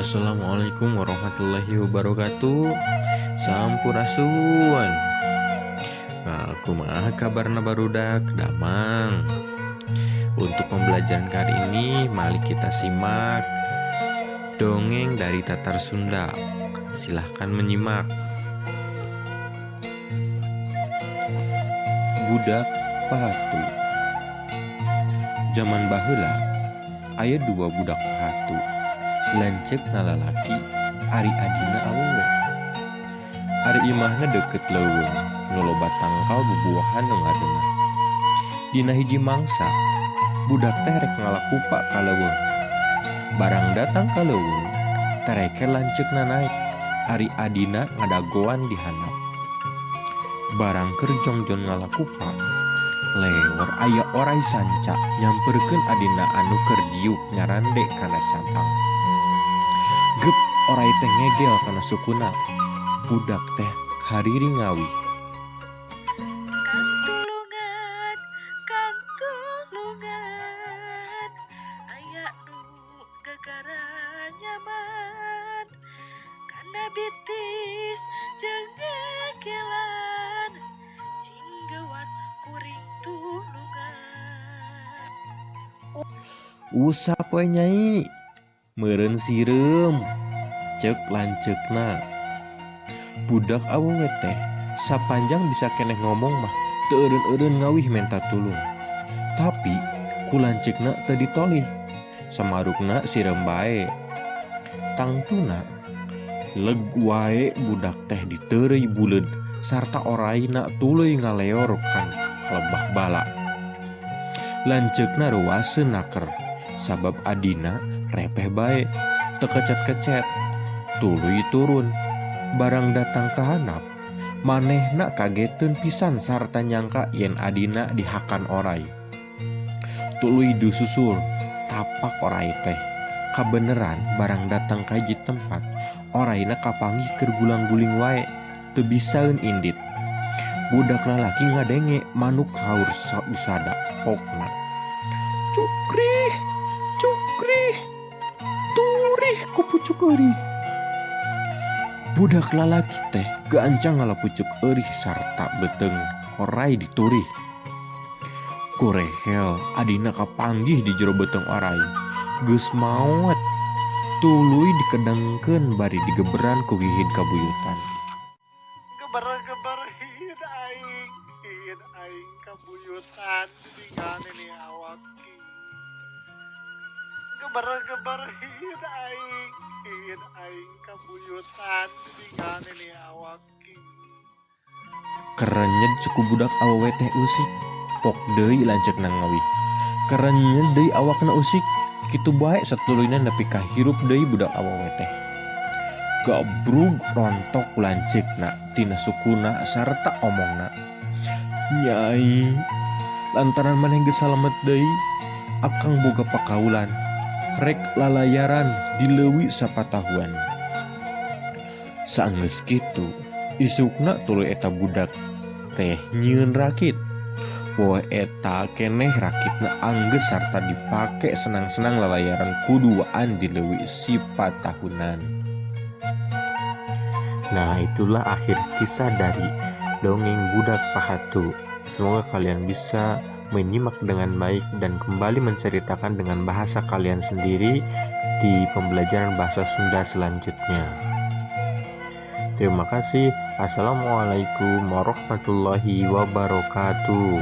Assalamualaikum warahmatullahi wabarakatuh. Sampurasun. Kumaha kabarna barudak damang. Untuk pembelajaran kali ini mari kita simak dongeng dari Tatar Sunda. Silahkan menyimak. Budak Pahatu. Zaman baheula aya dua budak pahatu. Lancek nalalaki ari adina awewe. Ari imahna deket leuweung nu loba tangkal bubuahan nu ngadenna. Dina hiji mangsa budak teh rek ngalakupa ka leuweung. Barang datang ka leuweung tereke lanceukna naik. Ari adina ngadagoan di handap. Barang keur jongjon ngalakupa lewor aya orai sanca nyamperkeun adina anu keur diuk nyarande kana cantang. Gep orai teh ngegel kana sukuna. Budak teh hariri ngawi. Kang tulungan, aya nu gegara nyaman, kana bitis jeung ngegelan, cinggewat kuring tulungan. Usah poe nyai, meureun sireum, ceuk lanceukna. Budak awewe teh sapanjang bisa keneh ngomong mah teu eureun-eureun ngawih menta tulung. Tapi ku lanceukna teu ditolih, samarukna sireum bae. Tangtuna leg wae budak teh diteureuy buleud sarta oraina tuluy ngaleor kan kalebah bala. Lanceukna ruaseun naker sabab adina repeh bae, teu kecet-kecet, tuluy turun. Barang datang ke handap, manehna kageteun pisan sarta nyangka yen adina dihakan orai. Tuluy dususul, tapak orai teh. Kabeneran barang datang ka hiji tempat, oraina kapanggih keur gulang-guling wae, teu bisaeun indit. Budak lalaki ngadenge manuk saur usada pokna. Cukrih, cukrih, turih ku pucuk eurih. Budak lalaki teh gancang ngalapucuk eurih sarta beteng orai diturih. Kurehel adina kapanggih di jero beteng orai. Geus maot tuluy dikedengkeun bari digeberan ku gigit kabuyutan. Geber aing kabuyutan dengan ini awak. Geber aing kabuyutan dengan ini awak. Kerenyed suku budak awewe teh usik. Pok deui lanceukna ngawih. Kerenyed deui awakna usik. Kitu bae satuluyna nepi ka hirup deui budak awewe teh. Gabrug rontok lanceukna tina sukuna sarta omongna. Nyai, lantaran maneh geus salamet deui, akang boga pakaulan. Rek lalayaran di leuwih sapatahuan. Saenggeus kitu, isukna tuluy eta budak teh nyieun rakit. Poe eta keneh rakitna anggeus sarta dipake senang-senang lalayaran kuduaan di leuwih sipatahunan. Nah, itulah akhir kisah dari dongeng Budak Pahatu. Semoga kalian bisa menyimak dengan baik dan kembali menceritakan dengan bahasa kalian sendiri di pembelajaran bahasa Sunda selanjutnya. Terima kasih. Assalamualaikum warahmatullahi wabarakatuh.